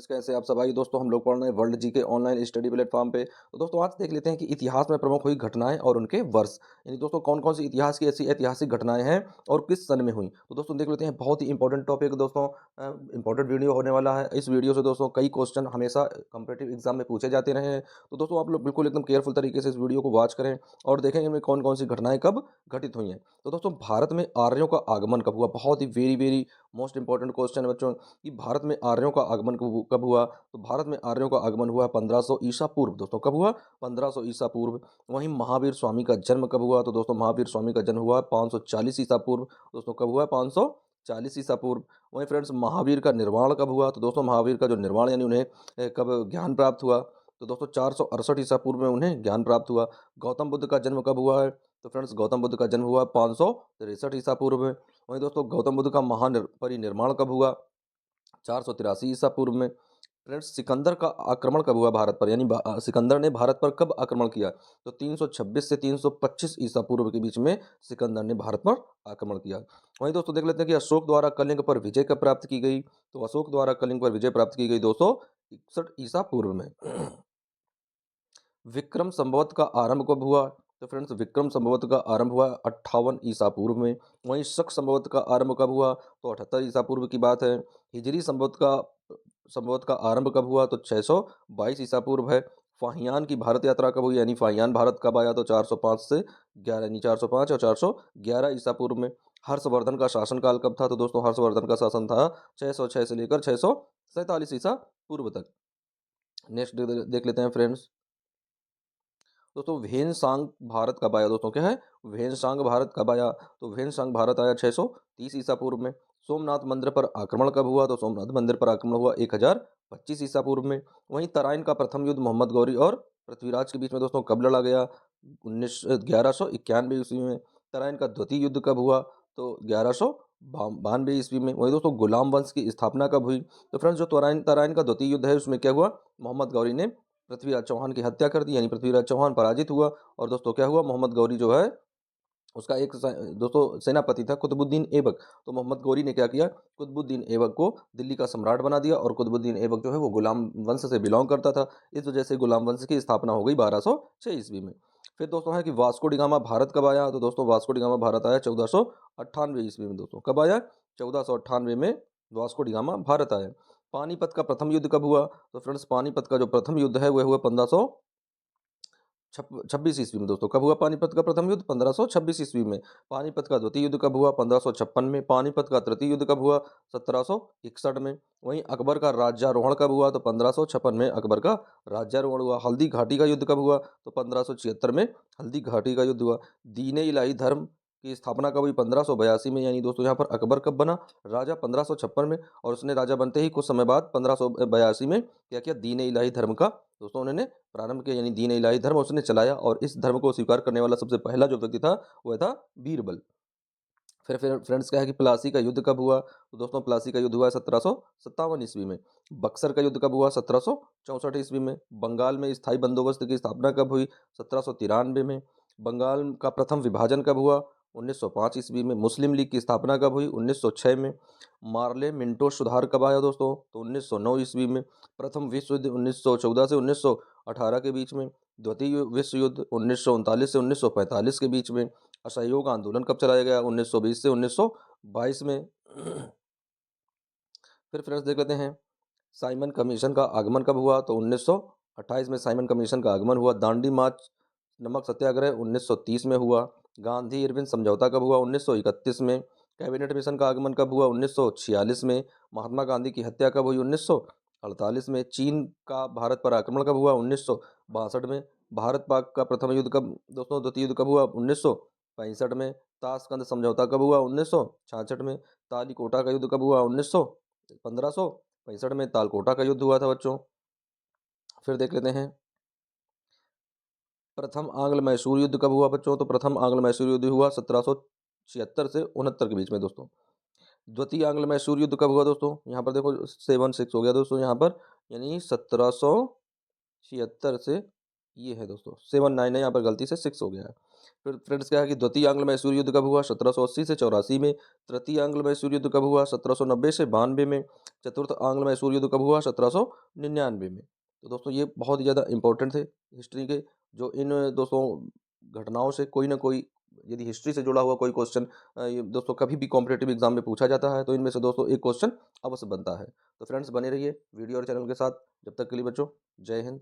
कैसे आप सब? आइए दोस्तों, हम लोग पढ़ रहे हैं वर्ल्ड जी के ऑनलाइन स्टडी प्लेटफॉर्म पे। तो दोस्तों आज देख लेते हैं कि इतिहास में प्रमुख हुई घटनाएं और उनके वर्ष, यानी दोस्तों कौन कौन सी इतिहास की ऐसी ऐतिहासिक घटनाएं हैं और किस सन में हुई। तो दोस्तों देख लेते हैं, बहुत ही इंपॉर्टेंट टॉपिक दोस्तों, इंपॉर्टेंट वीडियो होने वाला है। इस वीडियो से दोस्तों कई क्वेश्चन हमेशा कॉम्पिटिटिव एग्जाम में पूछे जाते रहे हैं। तो दोस्तों आप लोग बिल्कुल एकदम केयरफुल तरीके से इस वीडियो को वॉच करें और देखेंगे में कौन कौन सी घटनाएं कब घटित हुई हैं। तो दोस्तों भारत में आर्यों का आगमन कब हुआ? बहुत ही very very most important question है बच्चों, कि भारत में आर्यों का आगमन कब हुआ। तो भारत में आर्यों का आगमन हुआ 1500 ईसा पूर्व। दोस्तों कब हुआ? 1500 ईसा पूर्व। वहीं महावीर स्वामी का जन्म कब हुआ? तो दोस्तों महावीर स्वामी का जन्म हुआ 540 ईसा पूर्व। दोस्तों कब हुआ? 540 ईसा पूर्व। वहीं फ्रेंड्स महावीर का निर्वाण कब हुआ? तो दोस्तों महावीर का जो निर्वाण यानी उन्हें कब ज्ञान प्राप्त हुआ? तो दोस्तों 468 ईसा पूर्व में उन्हें ज्ञान प्राप्त हुआ। गौतम बुद्ध का जन्म कब हुआ है? तो फ्रेंड्स गौतम बुद्ध का जन्म हुआ 563 ईसा पूर्व में। वहीं दोस्तों गौतम बुद्ध का महापरिनिर्वाण कब हुआ? 483 ईसा पूर्व में। फ्रेंड्स सिकंदर का आक्रमण कब हुआ भारत पर, यानी सिकंदर ने भारत पर कब आक्रमण किया? तो 326 से 325 ईसा पूर्व के बीच में सिकंदर ने भारत पर आक्रमण किया। वहीं दोस्तों देख लेते हैं कि अशोक द्वारा कलिंग पर विजय कब प्राप्त की गई। तो अशोक द्वारा कलिंग पर विजय प्राप्त की गई 261 ईसा पूर्व में। विक्रम संवत का आरंभ कब हुआ? तो फ्रेंड्स विक्रम संवत का आरंभ हुआ 58 ईसा पूर्व में। वहीं शक संवत का आरंभ कब हुआ? तो 78 ईसा पूर्व की बात है। हिजरी संवत का आरंभ कब हुआ? तो 622 ईसा पूर्व है। फाहियान की भारत यात्रा कब हुई, यानी फाहियान भारत कब आया? तो 405 से 11, यानी 405 और 411 ईसा पूर्व में। हर्षवर्धन का शासनकाल कब था? तो दोस्तों हर्षवर्धन का शासन था 606 से लेकर 647 ईसा पूर्व तक। नेक्स्ट देख लेते हैं फ्रेंड्स। दोस्तों भेनसांग भारत कब आया? दोस्तों क्या है? भेनसांग भारत कब आया? तो भेनसांग भारत आया 630 ईसा पूर्व में। सोमनाथ मंदिर पर आक्रमण कब हुआ? तो सोमनाथ मंदिर पर आक्रमण हुआ 1025 ईसा पूर्व में। वहीं तराइन का प्रथम युद्ध मोहम्मद गौरी और पृथ्वीराज के बीच में दोस्तों कब लड़ा गया? 1191 ईस्वी में। तराइन का द्वितीय युद्ध कब हुआ? तो 1192 ईस्वी में। वही दोस्तों गुलाम वंश की स्थापना कब हुई? तो फ्रेंड्स जो तराइन तराइन का द्वितीय युद्ध है उसमें क्या हुआ? मोहम्मद गौरी ने पृथ्वीराज चौहान की हत्या कर दी, यानी पृथ्वीराज चौहान पराजित हुआ। और दोस्तों क्या हुआ? मोहम्मद गौरी जो है उसका एक दोस्तों सेनापति था कुतुबुद्दीन ऐबक। तो मोहम्मद गौरी ने क्या किया? कुतुबुद्दीन ऐबक को दिल्ली का सम्राट बना दिया। और कुतुबुद्दीन ऐबक जो है वो गुलाम वंश से बिलोंग करता था। इस वजह से गुलाम वंश की स्थापना हो गई 1206 ईस्वी में। फिर दोस्तों है कि वास्को डिगामा भारत कब आया? तो दोस्तों वास्को डिगामा भारत आया 1498 ईस्वी में। दोस्तों कब आया? 1498 में वास्को डिगामा भारत आया। पानीपत का प्रथम युद्ध कब हुआ? तो फ्रेंड्स पानीपत का जो प्रथम युद्ध है वह हुआ 1526 ईस्वी में। दोस्तों कब हुआ पानीपत का प्रथम युद्ध? 1526 ईस्वी में। पानीपत का द्वितीय युद्ध कब हुआ? 1556 में। पानीपत का तृतीय युद्ध कब हुआ? 1761 में। वहीं अकबर का राज्यारोहण कब हुआ? तो 1556 में अकबर का राज्यारोहण हुआ। हल्दी घाटी का युद्ध कब हुआ? तो 1576 में हल्दी घाटी का युद्ध हुआ। दीन इलाही धर्म की स्थापना कब हुई? 1582 में। यानी दोस्तों यहाँ पर अकबर कब बना? राजा 1556 में। और उसने राजा बनते ही कुछ समय बाद 1582 में क्या किया? दीन इलाही धर्म का दोस्तों उन्होंने प्रारंभ किया, यानी दीन इलाही धर्म उसने चलाया। और इस धर्म को स्वीकार करने वाला सबसे पहला जो व्यक्ति था वह था बीरबल। फिर फ्रेंड्स क्या है कि प्लासी का युद्ध कब हुआ? तो दोस्तों प्लासी का युद्ध हुआ 1757 ईस्वी में। बक्सर का युद्ध कब हुआ? 1764 ईस्वी में। बंगाल में स्थायी बंदोबस्त की स्थापना कब हुई? 1793 में। बंगाल का प्रथम विभाजन कब हुआ? 1905 ईस्वी में। मुस्लिम लीग की स्थापना कब हुई? 1906 में। मार्ले मिंटो सुधार कब आया दोस्तों? तो 1909 ईस्वी में। प्रथम विश्व युद्ध 1914 से 1918 के बीच में। द्वितीय विश्व युद्ध 1939 से 1945 के बीच में। असहयोग आंदोलन कब चलाया गया? 1920 से 1922 में। फिर फ्रेंड्स देख लेते हैं साइमन कमीशन का आगमन कब हुआ? तो 1928 में साइमन कमीशन का आगमन हुआ। दांडी मार्च नमक सत्याग्रह 1930 में हुआ। गांधी इरविन समझौता कब हुआ? 1931 में। कैबिनेट मिशन का आगमन कब हुआ? 1946 में। महात्मा गांधी की हत्या कब हुई? 1948 में। चीन का भारत पर आक्रमण कब हुआ? 1962 में। भारत पाक का प्रथम युद्ध कब दोस्तों द्वितीय युद्ध कब हुआ? 1965 में। ताशकंद समझौता कब हुआ? 1966 में। तालीकोटा का युद्ध कब हुआ? 1565 में तालकोटा का युद्ध हुआ था बच्चों। फिर देख लेते हैं प्रथम आंग्ल मैसूर युद्ध कब हुआ बच्चों? तो प्रथम आंग्ल मैसूर युद्ध हुआ 1776 से 69 के बीच में दोस्तों। द्वितीय आंग्ल मैसूर युद्ध कब हुआ दोस्तों? यहाँ पर देखो 76 हो गया दोस्तों यहाँ पर, यानी 1776 से ये है दोस्तों 79 है, यहाँ पर गलती से 6 हो गया है। फिर फ्रेंड्स क्या है कि द्वितीय आंग्ल मैसूर युद्ध कब हुआ? 1780 से 84 में। तृतीय आंग्ल मैसूर युद्ध कब हुआ? 1790 से 92 में। चतुर्थ आंग्ल मैसूर युद्ध कब हुआ? 1799 में। तो दोस्तों ये बहुत ही ज़्यादा इंपॉर्टेंट थे हिस्ट्री के, जो इन दोस्तों घटनाओं से कोई ना कोई, यदि हिस्ट्री से जुड़ा हुआ कोई क्वेश्चन ये दोस्तों कभी भी कॉम्पिटिटिव एग्जाम में पूछा जाता है, तो इनमें से दोस्तों एक क्वेश्चन अवश्य बनता है। तो फ्रेंड्स बने रहिए वीडियो और चैनल के साथ। जब तक के लिए बच्चों, जय हिंद।